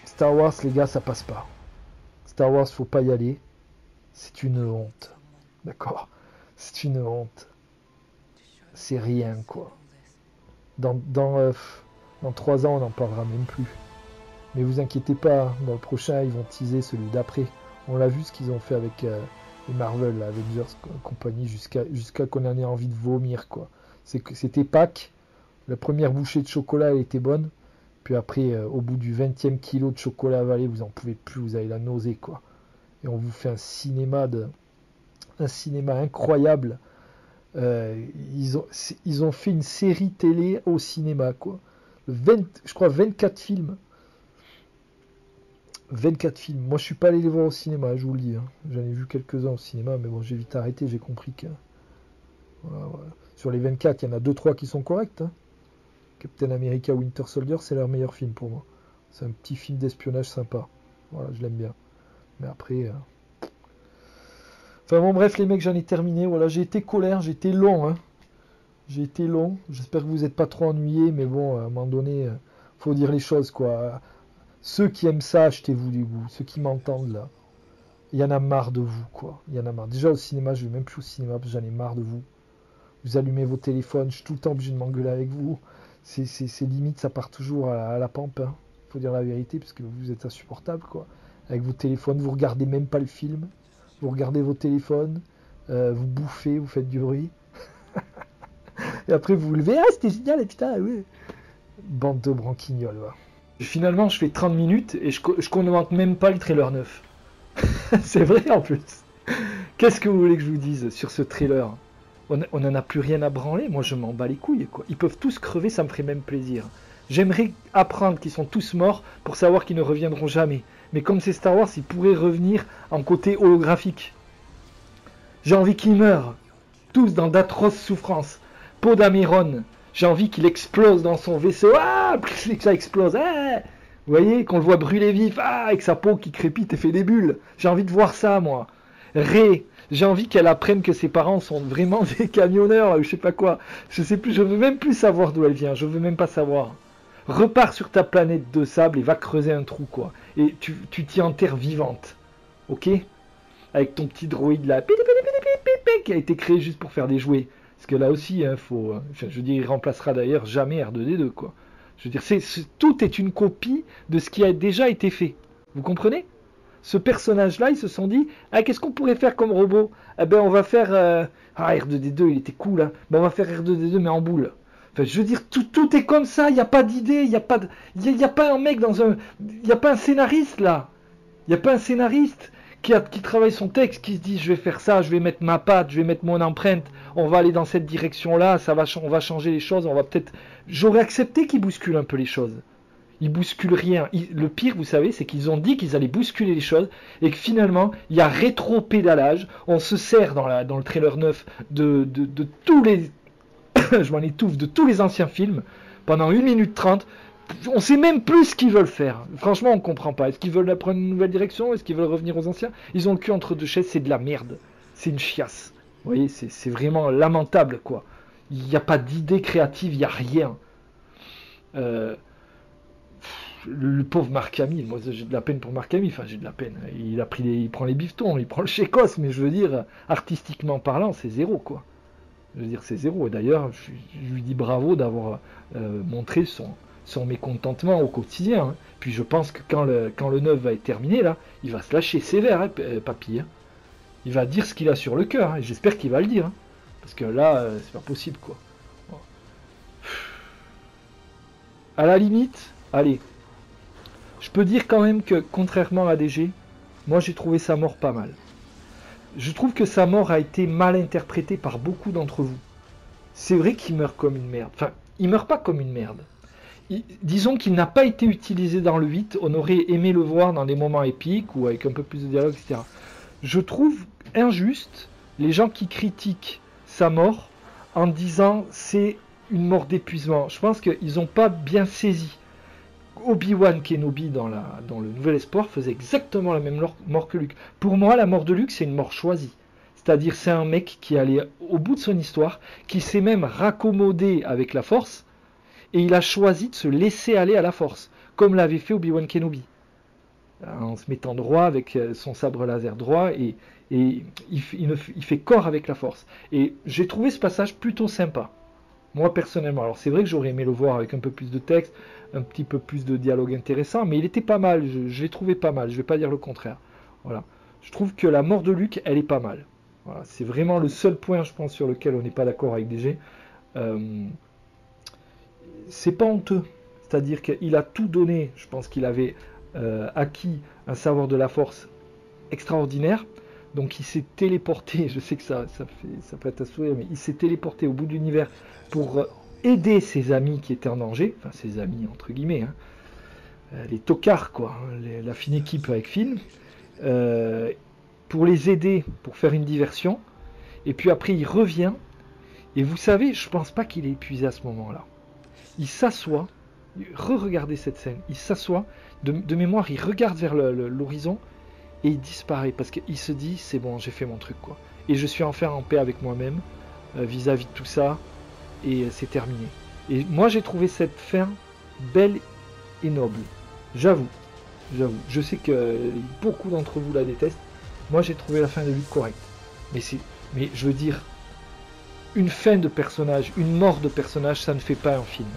Star Wars, les gars, ça passe pas. Star Wars, faut pas y aller. C'est une honte. D'accord? C'est une honte. C'est rien, quoi. Dans 3 ans, on n'en parlera même plus. Mais vous inquiétez pas, dans le prochain, ils vont teaser celui d'après. On l'a vu ce qu'ils ont fait avec les Marvel, la Avengers compagnie, jusqu'à qu'on en ait envie de vomir, quoi. C'était Pâques. La première bouchée de chocolat, elle était bonne. Puis après, au bout du 20e kilo de chocolat avalé, vous en pouvez plus, vous avez la nausée, quoi. Et on vous fait un cinéma incroyable. Ils ont fait une série télé au cinéma, quoi. Je crois 24 films. 24 films. Moi, je suis pas allé les voir au cinéma, je vous le dis. Hein. J'en ai vu quelques-uns au cinéma, mais bon, j'ai vite arrêté, j'ai compris que... Voilà. Sur les 24, il y en a 2-3 qui sont corrects. Hein. Captain America Winter Soldier, c'est leur meilleur film pour moi. C'est un petit film d'espionnage sympa. Voilà, je l'aime bien. Mais après... Enfin bon, bref, les mecs, j'en ai terminé. Voilà, j'ai été colère, j'ai été long. Hein. J'ai été long. J'espère que vous n'êtes pas trop ennuyés, mais bon, à un moment donné, faut dire les choses, quoi. Ceux qui aiment ça, achetez-vous du goût. Ceux qui m'entendent, là, il y en a marre de vous, quoi. Il y en a marre. Déjà, au cinéma, je vais même plus au cinéma parce que j'en ai marre de vous. Vous allumez vos téléphones, je suis tout le temps obligé de m'engueuler avec vous. C'est limite, ça part toujours à la pampe, hein. Faut dire la vérité, parce que vous êtes insupportable, quoi. Avec vos téléphones, vous regardez même pas le film, vous regardez vos téléphones, vous bouffez, vous faites du bruit. Et après vous vous levez, ah c'était génial, et putain, ouais. Bande de branquignoles, va. Finalement, je fais 30 minutes et je commente même pas le trailer 9. C'est vrai en plus. Qu'est-ce que vous voulez que je vous dise sur ce trailer? On n'en a plus rien à branler, moi je m'en bats les couilles, quoi. Ils peuvent tous crever, ça me ferait même plaisir. J'aimerais apprendre qu'ils sont tous morts pour savoir qu'ils ne reviendront jamais. Mais comme c'est Star Wars, ils pourraient revenir en côté holographique. J'ai envie qu'ils meurent, tous dans d'atroces souffrances. Poe Dameron, j'ai envie qu'il explose dans son vaisseau, ah, que ça explose, ah. Vous voyez, qu'on le voit brûler vif, ah, avec sa peau qui crépite et fait des bulles. J'ai envie de voir ça, moi. Rey, j'ai envie qu'elle apprenne que ses parents sont vraiment des camionneurs, ou je sais pas quoi. Je sais plus, je veux même plus savoir d'où elle vient, je veux même pas savoir. Repars sur ta planète de sable et va creuser un trou, quoi. Et tu t'y enterres vivante. Ok? Avec ton petit droïde là, qui a été créé juste pour faire des jouets. Parce que là aussi, hein, faut. Enfin, je veux dire, il remplacera d'ailleurs jamais R2D2, quoi. Je veux dire, tout est une copie de ce qui a déjà été fait. Vous comprenez? Ce personnage-là, ils se sont dit, ah, qu'est-ce qu'on pourrait faire comme robot? Eh ben, on va faire. Ah, R2D2, il était cool, hein. Ben, on va faire R2D2, mais en boule. Enfin, je veux dire, tout est comme ça, il n'y a pas d'idée, il n'y a pas un mec dans un... Il n'y a pas un scénariste, là. Il n'y a pas un scénariste qui travaille son texte, qui se dit, je vais faire ça, je vais mettre ma patte, je vais mettre mon empreinte, on va aller dans cette direction-là, on va changer les choses, on va peut-être... J'aurais accepté qu'ils bousculent un peu les choses. Ils bousculent rien. Le pire, vous savez, c'est qu'ils ont dit qu'ils allaient bousculer les choses, et que finalement, il y a rétro-pédalage, on se sert dans le trailer 9 de tous les... je m'en étouffe de tous les anciens films pendant 1 minute 30. On sait même plus ce qu'ils veulent faire. Franchement, on comprend pas. Est-ce qu'ils veulent prendre une nouvelle direction? Est-ce qu'ils veulent revenir aux anciens? Ils ont le cul entre deux chaises, c'est de la merde. C'est une chiasse. Vous voyez, c'est vraiment lamentable, quoi. Il n'y a pas d'idée créative, il n'y a rien. Le pauvre Marc Hamill, moi j'ai de la peine pour Marc Hamill, enfin j'ai de la peine. Il prend les bifetons, il prend le chécos, mais je veux dire, artistiquement parlant, c'est zéro, quoi. Je veux dire, c'est zéro. Et d'ailleurs, je lui dis bravo d'avoir montré son mécontentement au quotidien. Hein. Puis je pense que quand le 9 va être terminé, là, il va se lâcher sévère, hein, papy. Hein. Il va dire ce qu'il a sur le cœur. Hein, et j'espère qu'il va le dire. Hein, parce que là, c'est pas possible, quoi. Bon. À la limite, allez. Je peux dire quand même que, contrairement à DG, moi j'ai trouvé sa mort pas mal. Je trouve que sa mort a été mal interprétée par beaucoup d'entre vous. C'est vrai qu'il meurt comme une merde. Enfin, il meurt pas comme une merde. Disons qu'il n'a pas été utilisé dans le 8. On aurait aimé le voir dans des moments épiques ou avec un peu plus de dialogue, etc. Je trouve injuste les gens qui critiquent sa mort en disant c'est une mort d'épuisement. Je pense qu'ils n'ont pas bien saisi. Obi-Wan Kenobi dans le Nouvel Espoir faisait exactement la même mort que Luke. Pour moi, la mort de Luke, c'est une mort choisie. C'est-à-dire, c'est un mec qui allait au bout de son histoire, qui s'est même raccommodé avec la Force, et il a choisi de se laisser aller à la Force, comme l'avait fait Obi-Wan Kenobi, en se mettant droit avec son sabre laser droit, et il fait corps avec la Force. Et j'ai trouvé ce passage plutôt sympa, moi personnellement. Alors c'est vrai que j'aurais aimé le voir avec un peu plus de texte, un petit peu plus de dialogue intéressant, mais il était pas mal, je l'ai trouvé pas mal, je vais pas dire le contraire. Voilà. Je trouve que la mort de Luke, elle est pas mal. Voilà. C'est vraiment le seul point, je pense, sur lequel on n'est pas d'accord avec DG. C'est pas honteux, c'est-à-dire qu'il a tout donné. Je pense qu'il avait acquis un savoir de la force extraordinaire, donc il s'est téléporté, je sais que ça prête à sourire, mais il s'est téléporté au bout de l'univers pour aider ses amis qui étaient en danger, enfin ses amis entre guillemets, hein, les tocards, quoi, la fine équipe avec Finn, pour les aider, pour faire une diversion, et puis après il revient, et vous savez, je pense pas qu'il est épuisé à ce moment-là. Il s'assoit, re-regardez cette scène, il s'assoit, de mémoire, il regarde vers l'horizon, et il disparaît, parce qu'il se dit, c'est bon, j'ai fait mon truc, quoi. Et je suis enfin en paix avec moi-même, vis-à-vis de tout ça, et c'est terminé. Et moi, j'ai trouvé cette fin belle et noble. J'avoue. Je sais que beaucoup d'entre vous la détestent. Moi, j'ai trouvé la fin de Luke correcte. Mais je veux dire, une fin de personnage, une mort de personnage, ça ne fait pas un film.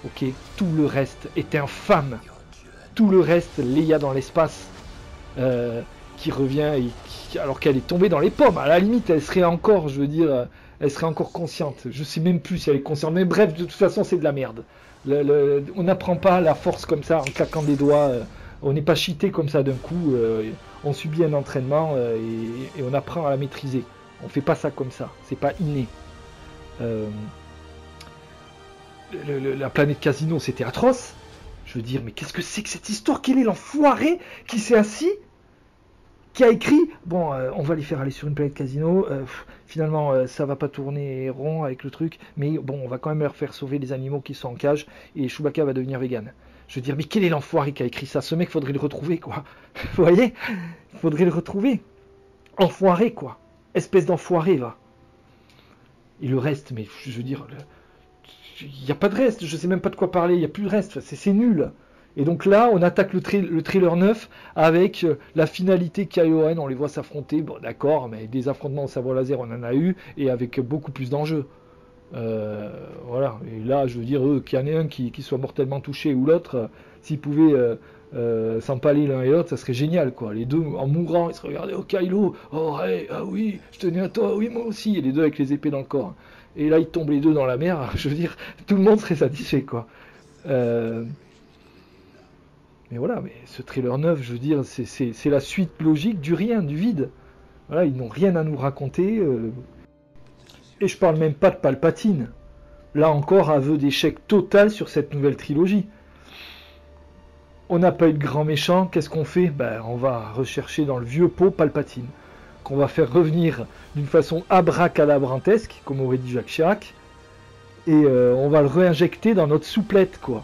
ok, tout le reste est infâme. Tout le reste, Leia dans l'espace, qui revient, alors qu'elle est tombée dans les pommes. À la limite, elle serait encore, je veux dire, elle serait encore consciente. Je sais même plus si elle est consciente. Mais bref, de toute façon, c'est de la merde. On n'apprend pas la force comme ça en claquant des doigts. On n'est pas cheaté comme ça d'un coup. On subit un entraînement et on apprend à la maîtriser. On fait pas ça comme ça. C'est pas inné. La planète Casino, c'était atroce. Je veux dire, mais qu'est-ce que c'est que cette histoire? Quel est l'enfoiré qui s'est assis, qui a écrit, bon, on va les faire aller sur une planète Casino, finalement, ça va pas tourner rond avec le truc, mais bon, on va quand même leur faire sauver les animaux qui sont en cage, et Chewbacca va devenir vegan. Je veux dire, mais quel est l'enfoiré qui a écrit ça? Ce mec, faudrait le retrouver, quoi. Vous voyez? Faudrait le retrouver. Enfoiré, quoi. Espèce d'enfoiré, va. Et le reste, mais je veux dire... Il n'y a pas de reste, je sais même pas de quoi parler, il n'y a plus de reste, c'est nul. Et donc là, on attaque le trailer 9 avec la finalité Kylo Ren, on les voit s'affronter, bon d'accord, mais des affrontements au sabre laser, on en a eu, et avec beaucoup plus d'enjeux. Voilà, et là, je veux dire, qu'il y en ait un qui soit mortellement touché ou l'autre, s'ils pouvaient s'empaler l'un et l'autre, ça serait génial, quoi. Les deux, en mourant, ils se regardaient, oh Kylo, oh hey, ah oui, je tenais à toi, oui moi aussi, et les deux avec les épées dans le corps. Et là, ils tombent les deux dans la mer, je veux dire, tout le monde serait satisfait, quoi. Mais voilà, mais ce trailer 9, je veux dire, c'est la suite logique du rien, du vide. Voilà, ils n'ont rien à nous raconter. Et je parle même pas de Palpatine. Là encore, aveu d'échec total sur cette nouvelle trilogie. On n'a pas eu de grand méchant, qu'est-ce qu'on fait? Ben, on va rechercher dans le vieux pot Palpatine, qu'on va faire revenir d'une façon abracadabrantesque, comme aurait dit Jacques Chirac, et on va le réinjecter dans notre souplette, quoi.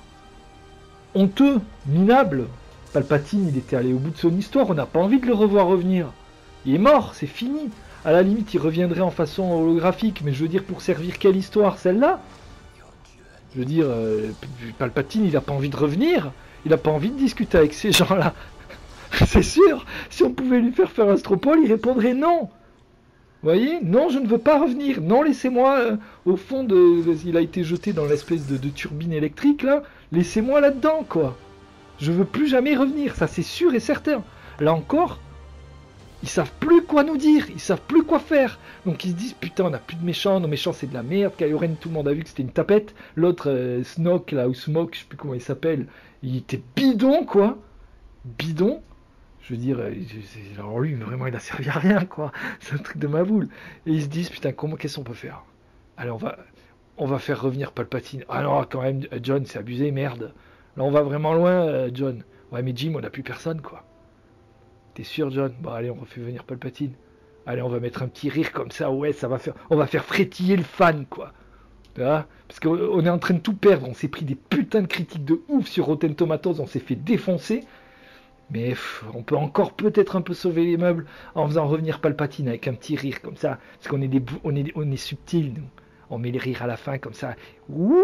Honteux, minable. Palpatine, il était allé au bout de son histoire, on n'a pas envie de le revoir revenir. Il est mort, c'est fini. À la limite, il reviendrait en façon holographique, mais je veux dire, pour servir quelle histoire? Celle-là? Je veux dire, Palpatine, il n'a pas envie de revenir, il n'a pas envie de discuter avec ces gens-là. C'est sûr, si on pouvait lui faire Astropole, il répondrait non. Vous voyez? Non, je ne veux pas revenir. Non, laissez-moi au fond de... Il a été jeté dans l'espèce de turbine électrique, là. Laissez-moi là-dedans, quoi. Je veux plus jamais revenir, ça c'est sûr et certain. Là encore, ils savent plus quoi nous dire, ils savent plus quoi faire. Donc ils se disent, putain, on n'a plus de méchants, nos méchants c'est de la merde. Kylo Ren, tout le monde a vu que c'était une tapette. L'autre, Snoke, là, ou Smoke, je sais plus comment il s'appelle, il était bidon, quoi. Bidon. Je veux dire, alors lui, vraiment, il a servi à rien, quoi. C'est un truc de ma boule. Et ils se disent, putain, qu'est-ce qu'on peut faire? Allez, on va faire revenir Palpatine. Ah non, quand même, John, c'est abusé, merde. Là, on va vraiment loin, John. Ouais, mais Jim, on n'a plus personne, quoi. T'es sûr, John? Bon, allez, on refait venir Palpatine. Allez, on va mettre un petit rire comme ça, ouais, ça va faire... On va faire frétiller le fan, quoi. Voilà. Parce qu'on est en train de tout perdre. On s'est pris des putains de critiques de ouf sur Rotten Tomatoes, on s'est fait défoncer. Mais on peut encore peut-être un peu sauver les meubles en faisant revenir Palpatine avec un petit rire comme ça. Parce qu'on est, on est subtil, nous. On met les rires à la fin comme ça. Ouh,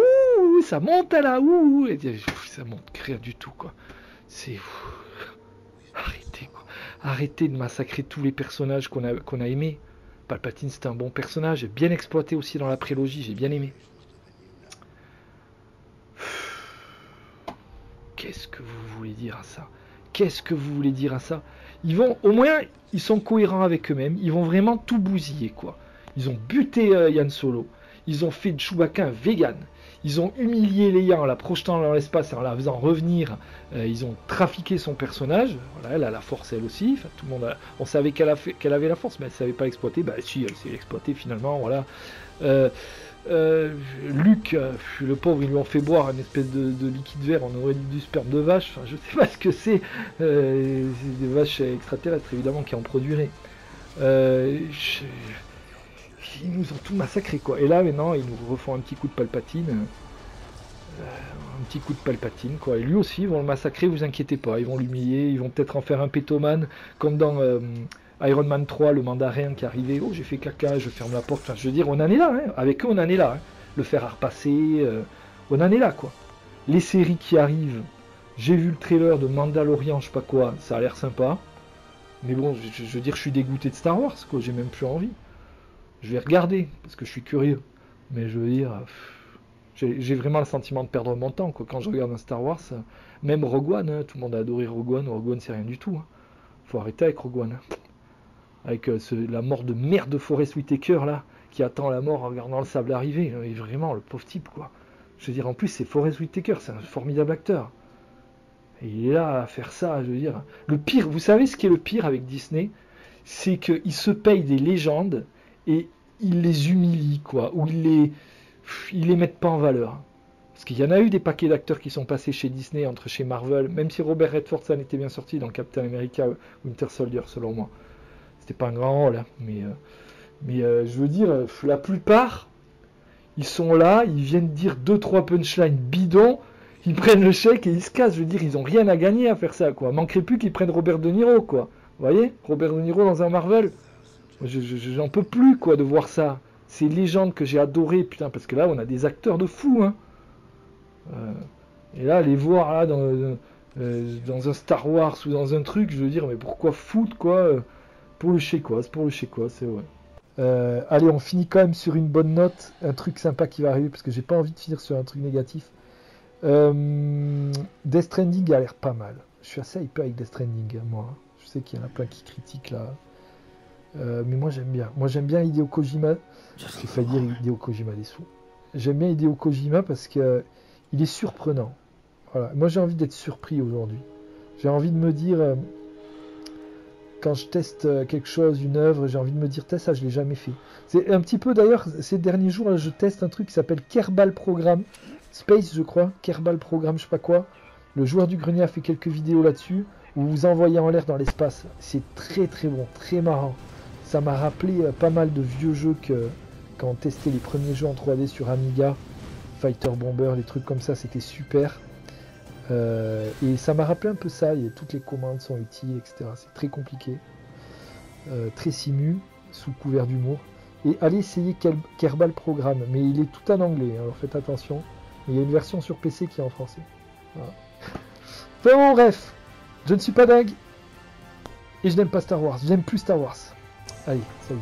ça monte à la ouh. Et ça monte rien du tout, quoi. C'est... Arrêtez, quoi. Arrêtez de massacrer tous les personnages qu'on a aimés. Palpatine, c'est un bon personnage. Bien exploité aussi dans la prélogie. J'ai bien aimé. Qu'est-ce que vous voulez dire à ça? Qu'est-ce que vous voulez dire à ça? Ils vont, au moins, ils sont cohérents avec eux-mêmes. Ils vont vraiment tout bousiller, quoi. Ils ont buté Yann Solo. Ils ont fait de Chewbacca un vegan. Ils ont humilié Leia en la projetant dans l'espace et en la faisant revenir. Ils ont trafiqué son personnage. Voilà, elle a la force, elle aussi. Enfin, tout le monde on savait qu'elle avait la force, mais elle ne savait pas l'exploiter. Bah si, elle sait l'exploiter finalement. Voilà. Luke, le pauvre, ils lui ont fait boire une espèce de liquide vert, on aurait dit du sperme de vache, enfin, je sais pas ce que c'est des vaches extraterrestres évidemment qui en produiraient. Ils nous ont tout massacré, quoi. Et là maintenant ils nous refont un petit coup de Palpatine, quoi. Et lui aussi ils vont le massacrer, vous inquiétez pas, ils vont l'humilier, ils vont peut-être en faire un pétoman comme dans Iron Man 3, le mandarin qui arrivait, oh j'ai fait caca, je ferme la porte, enfin je veux dire, on en est là, hein. Avec eux on en est là, hein. Le fer à repasser, on en est là, quoi. Les séries qui arrivent, j'ai vu le trailer de Mandalorian, je sais pas quoi, ça a l'air sympa, mais bon, je veux dire, je suis dégoûté de Star Wars, quoi, j'ai même plus envie. Je vais regarder, parce que je suis curieux, mais je veux dire, J'ai vraiment le sentiment de perdre mon temps, quoi. Quand je regarde un Star Wars, même Rogue One, hein, tout le monde a adoré Rogue One. Rogue One, c'est rien du tout. Hein. Faut arrêter avec Rogue One. Hein. Avec la mort de merde de Forest Whitaker, là, qui attend la mort en regardant le sable arriver. Et vraiment, le pauvre type, quoi. Je veux dire, en plus, c'est Forest Whitaker, c'est un formidable acteur. Et il est là à faire ça, je veux dire. Le pire, vous savez ce qui est le pire avec Disney? C'est qu'il se paye des légendes et il les humilie, quoi. Ou il les met pas en valeur. Parce qu'il y en a eu des paquets d'acteurs qui sont passés chez Disney, entre chez Marvel, même si Robert Redford, ça n'était bien sorti dans Captain America Winter Soldier, selon moi. C'était pas un grand rôle, hein, mais je veux dire, la plupart, ils sont là, ils viennent dire 2-3 punchlines bidons, ils prennent le chèque et ils se cassent. Je veux dire, ils ont rien à gagner à faire ça, quoi. Manquerait plus qu'ils prennent Robert De Niro, quoi. Vous voyez, Robert De Niro dans un Marvel, j'en peux plus, quoi, de voir ça. Ces légendes que j'ai adorées, putain, parce que là, on a des acteurs de fous, hein. Et là, les voir là dans un Star Wars ou dans un truc, je veux dire, mais pourquoi foutre, quoi, pour le chez-quoi, c'est pour le chez-quoi, c'est vrai. Allez, on finit quand même sur une bonne note, un truc sympa qui va arriver, parce que j'ai pas envie de finir sur un truc négatif. Death Stranding a l'air pas mal. Je suis assez hyper avec Death Stranding, moi. Je sais qu'il y en a plein qui critiquent là. Mais moi j'aime bien. Moi j'aime bien Hideo Kojima. J'ai failli dire Hideo Kojima des sous. J'aime bien Hideo Kojima parce que il est surprenant. Voilà. Moi j'ai envie d'être surpris aujourd'hui. J'ai envie de me dire, quand je teste quelque chose, une œuvre, j'ai envie de me dire, ça je l'ai jamais fait. C'est un petit peu d'ailleurs, ces derniers jours, là, je teste un truc qui s'appelle Kerbal Program. Space, je crois. Kerbal Program, je sais pas quoi. Le joueur du grenier a fait quelques vidéos là-dessus, où vous envoyez en l'air dans l'espace. C'est très très bon, très marrant. Ça m'a rappelé pas mal de vieux jeux quand on testait les premiers jeux en 3D sur Amiga, Fighter Bomber, les trucs comme ça, c'était super. Et ça m'a rappelé un peu ça, toutes les commandes sont utiles, etc. C'est très compliqué. Très simu, sous couvert d'humour. Et allez essayer Kerbal Program, mais il est tout en anglais, alors faites attention. Mais il y a une version sur PC qui est en français. Voilà. Enfin bon, bref, je ne suis pas dingue. Et je n'aime pas Star Wars, j'aime plus Star Wars. Allez, salut.